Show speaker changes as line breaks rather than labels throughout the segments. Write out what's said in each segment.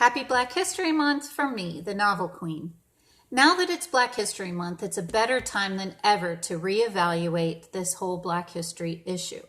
Happy Black History Month from me, the Novel Queen. Now that it's Black History Month, it's a better time than ever to reevaluate this whole Black history issue.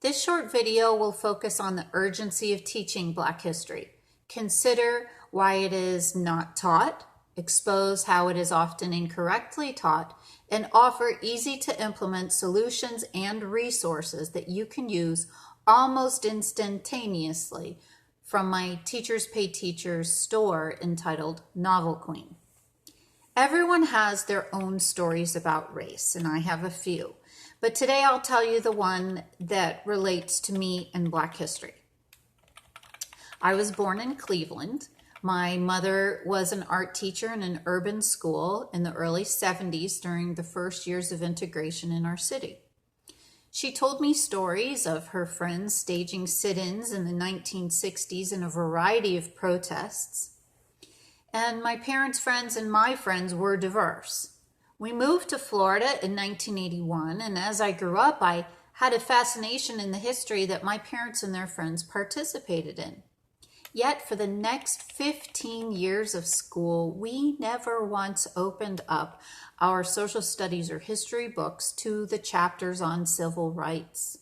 This short video will focus on the urgency of teaching Black history, consider why it is not taught, expose how it is often incorrectly taught, and offer easy to implement solutions and resources that you can use almost instantaneously from my Teachers Pay Teachers store entitled Novel Queen. Everyone has their own stories about race, and I have a few. But today I'll tell you the one that relates to me and Black history. I was born in Cleveland. My mother was an art teacher in an urban school in the early 70s during the first years of integration in our city. She told me stories of her friends staging sit-ins in the 1960s in a variety of protests. And my parents' friends and my friends were diverse. We moved to Florida in 1981, and as I grew up, I had a fascination in the history that my parents and their friends participated in. Yet for the next 15 years of school, we never once opened up our social studies or history books to the chapters on civil rights.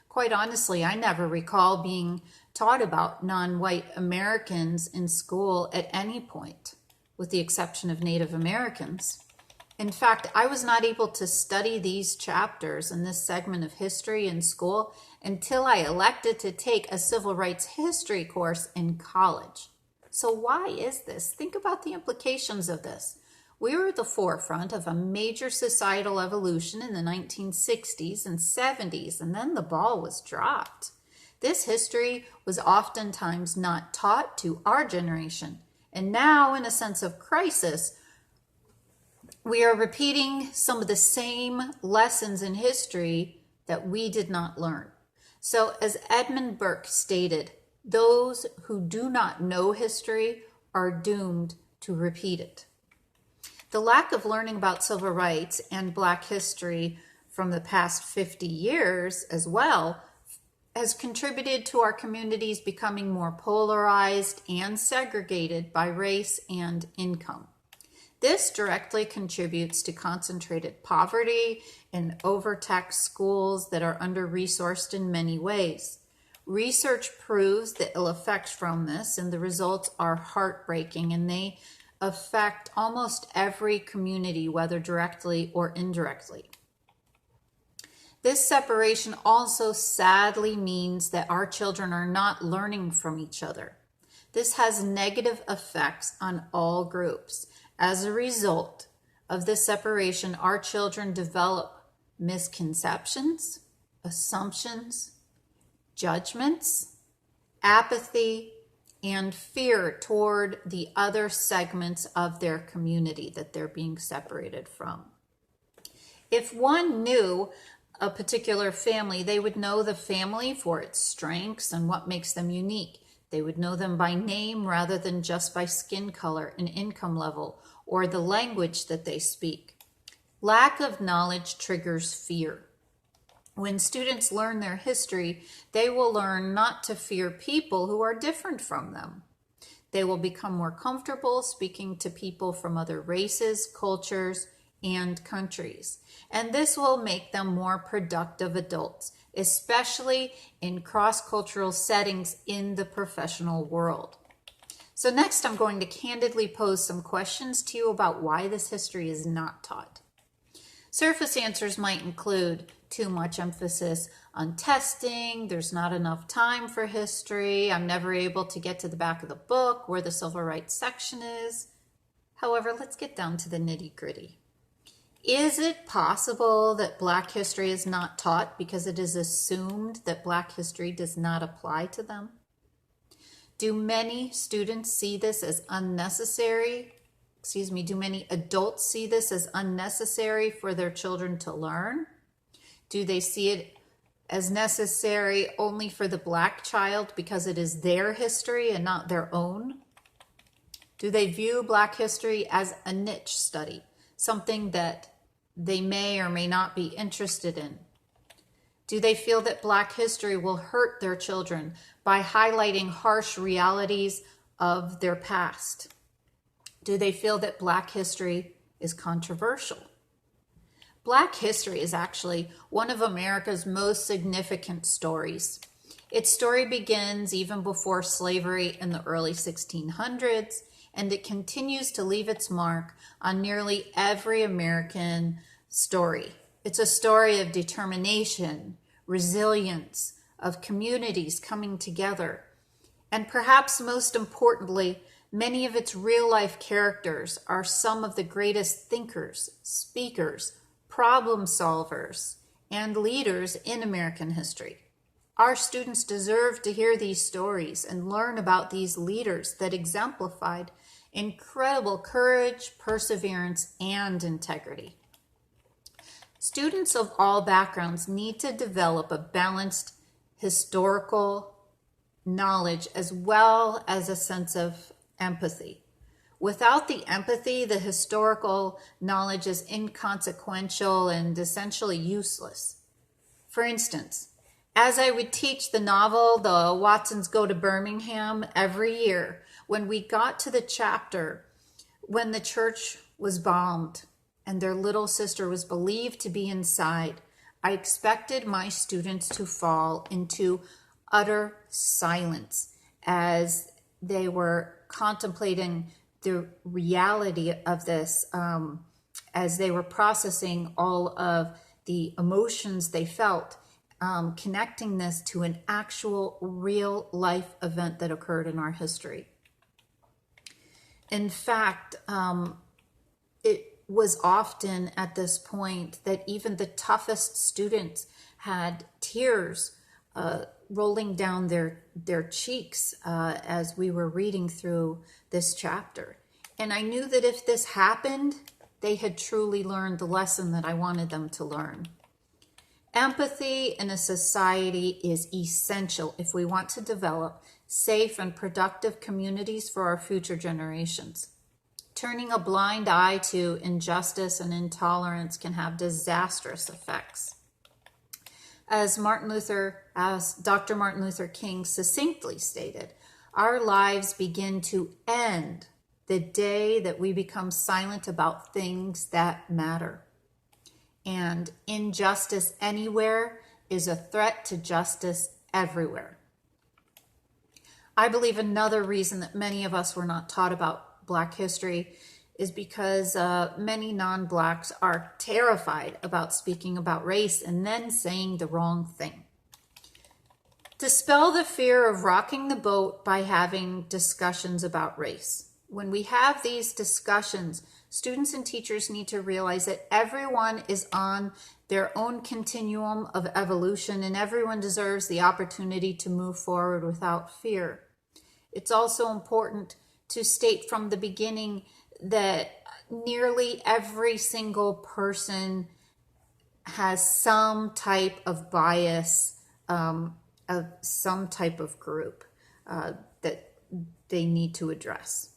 Quite honestly, I never recall being taught about non-white Americans in school at any point, with the exception of Native Americans. In fact, I was not able to study these chapters in this segment of history in school until I elected to take a civil rights history course in college. So why is this? Think about the implications of this. We were at the forefront of a major societal evolution in the 1960s and 70s, and then the ball was dropped. This history was oftentimes not taught to our generation, and now, in a sense of crisis, we are repeating some of the same lessons in history that we did not learn. So as Edmund Burke stated, those who do not know history are doomed to repeat it. The lack of learning about civil rights and Black history from the past 50 years as well has contributed to our communities becoming more polarized and segregated by race and income. This directly contributes to concentrated poverty and overtaxed schools that are under-resourced in many ways. Research proves the ill effects from this, and the results are heartbreaking, and they affect almost every community, whether directly or indirectly. This separation also sadly means that our children are not learning from each other. This has negative effects on all groups. As a result of this separation, our children develop misconceptions, assumptions, judgments, apathy, and fear toward the other segments of their community that they're being separated from. If one knew a particular family, they would know the family for its strengths and what makes them unique. They would know them by name rather than just by skin color and income level or the language that they speak. Lack of knowledge triggers fear. When students learn their history, they will learn not to fear people who are different from them. They will become more comfortable speaking to people from other races, cultures, and countries. And this will make them more productive adults, especially in cross-cultural settings in the professional world. So next, I'm going to candidly pose some questions to you about why this history is not taught. Surface answers might include too much emphasis on testing, there's not enough time for history, I'm never able to get to the back of the book where the civil rights section is. However, let's get down to the nitty-gritty. Is it possible that Black history is not taught because it is assumed that Black history does not apply to them? Do many students see this as unnecessary? Do many adults see this as unnecessary for their children to learn? Do they see it as necessary only for the Black child because it is their history and not their own? Do they view Black history as a niche study, something that they may or may not be interested in? Do they feel that Black history will hurt their children by highlighting harsh realities of their past? Do they feel that Black history is controversial? Black history is actually one of America's most significant stories. Its story begins even before slavery in the early 1600s, and it continues to leave its mark on nearly every American story. It's a story of determination, resilience, of communities coming together. And perhaps most importantly, many of its real-life characters are some of the greatest thinkers, speakers, problem solvers, and leaders in American history. Our students deserve to hear these stories and learn about these leaders that exemplified incredible courage, perseverance, and integrity. Students of all backgrounds need to develop a balanced historical knowledge as well as a sense of empathy. Without the empathy, the historical knowledge is inconsequential and essentially useless. For instance, as I would teach the novel, The Watsons Go to Birmingham, every year, when we got to the chapter when the church was bombed and their little sister was believed to be inside, I expected my students to fall into utter silence as they were contemplating the reality of this, as they were processing all of the emotions they felt, connecting this to an actual real life event that occurred in our history. In fact, it was often at this point that even the toughest students had tears rolling down their cheeks as we were reading through this chapter. And I knew that if this happened, they had truly learned the lesson that I wanted them to learn. Empathy in a society is essential if we want to develop safe and productive communities for our future generations. Turning a blind eye to injustice and intolerance can have disastrous effects. As Dr. Martin Luther King succinctly stated, our lives begin to end the day that we become silent about things that matter. And injustice anywhere is a threat to justice everywhere. I believe another reason that many of us were not taught about Black history is because many non-Blacks are terrified about speaking about race and then saying the wrong thing. Dispel the fear of rocking the boat by having discussions about race. When we have these discussions, students and teachers need to realize that everyone is on their own continuum of evolution and everyone deserves the opportunity to move forward without fear. It's also important to state from the beginning that nearly every single person has some type of bias of some type of group that they need to address.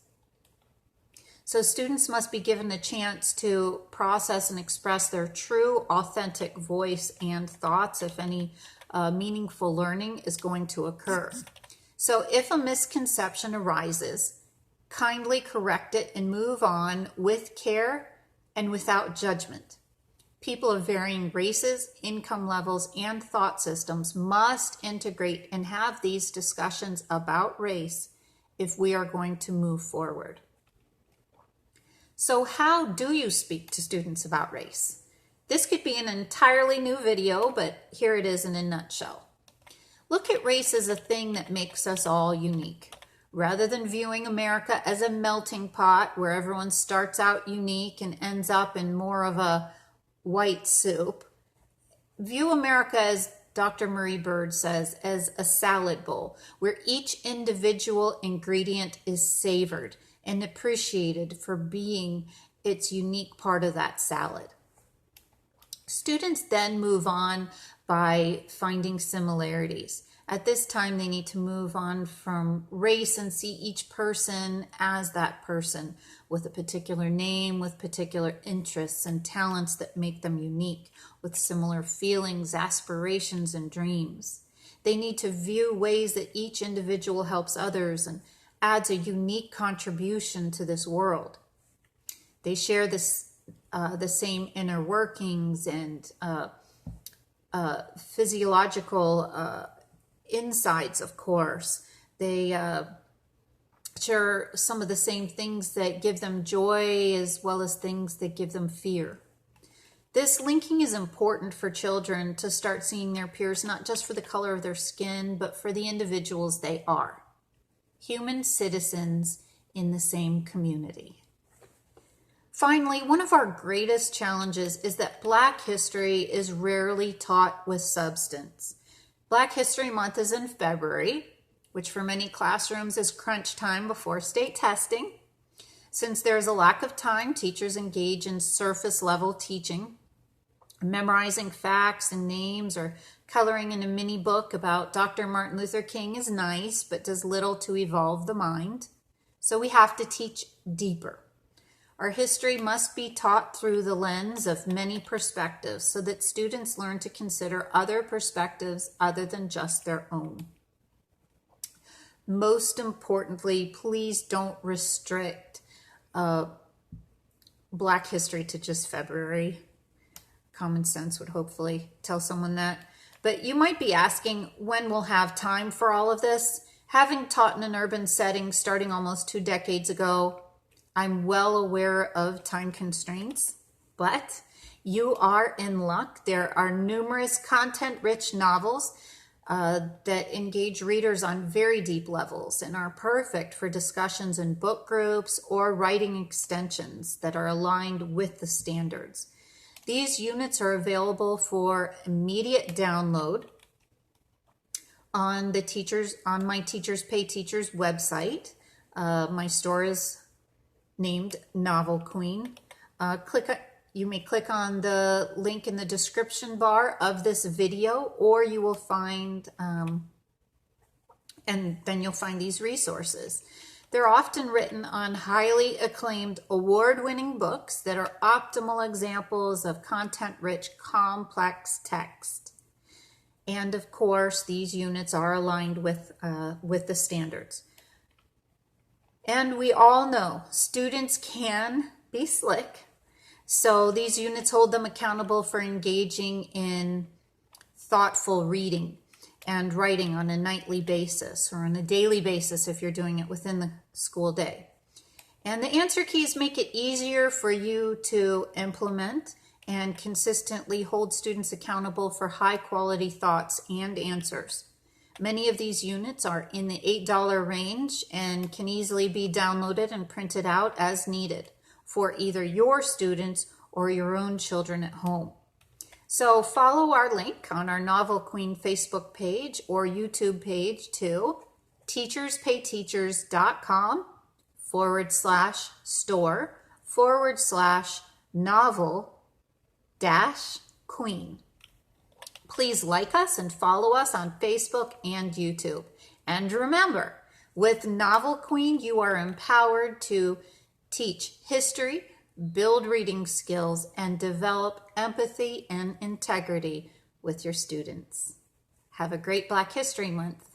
So students must be given a chance to process and express their true, authentic voice and thoughts if any meaningful learning is going to occur. So if a misconception arises, kindly correct it and move on with care and without judgment. People of varying races, income levels, and thought systems must integrate and have these discussions about race if we are going to move forward. So how do you speak to students about race? This could be an entirely new video, but here it is in a nutshell. Look at race as a thing that makes us all unique. Rather than viewing America as a melting pot where everyone starts out unique and ends up in more of a white soup, view America, as Dr. Marie Bird says, as a salad bowl where each individual ingredient is savored and appreciated for being its unique part of that salad. Students then move on by finding similarities. At this time, they need to move on from race and see each person as that person with a particular name, with particular interests and talents that make them unique, with similar feelings, aspirations, and dreams. They need to view ways that each individual helps others and adds a unique contribution to this world. They share the same inner workings and physiological insights, of course. They share some of the same things that give them joy as well as things that give them fear. This linking is important for children to start seeing their peers not just for the color of their skin, but for the individuals they are. Human citizens in the same community. Finally, one of our greatest challenges is that Black history is rarely taught with substance. Black History Month is in February, which for many classrooms is crunch time before state testing. Since there is a lack of time, teachers engage in surface level teaching, memorizing facts and names or coloring in a mini book about Dr. Martin Luther King is nice, but does little to evolve the mind. So we have to teach deeper. Our history must be taught through the lens of many perspectives so that students learn to consider other perspectives other than just their own. Most importantly, please don't restrict Black history to just February. Common sense would hopefully tell someone that. But you might be asking when we'll have time for all of this. Having taught in an urban setting starting almost 2 decades ago, I'm well aware of time constraints, but you are in luck. There are numerous content-rich novels that engage readers on very deep levels and are perfect for discussions in book groups or writing extensions that are aligned with the standards. These units are available for immediate download on my Teachers Pay Teachers website. My store is named Novel Queen. You may click on the link in the description bar of this video, or you will find, and then you'll find these resources. They're often written on highly acclaimed award-winning books that are optimal examples of content-rich, complex text. And of course, these units are aligned with the standards. And we all know students can be slick. So these units hold them accountable for engaging in thoughtful reading and writing on a nightly basis or on a daily basis if you're doing it within the school day. And the answer keys make it easier for you to implement and consistently hold students accountable for high quality thoughts and answers. Many of these units are in the $8 range and can easily be downloaded and printed out as needed for either your students or your own children at home. So follow our link on our Novel Queen Facebook page or YouTube page to teacherspayteachers.com/store/novel-queen. Please like us and follow us on Facebook and YouTube. And remember, with Novel Queen, you are empowered to teach history, build reading skills, and develop empathy and integrity with your students. Have a great Black History Month.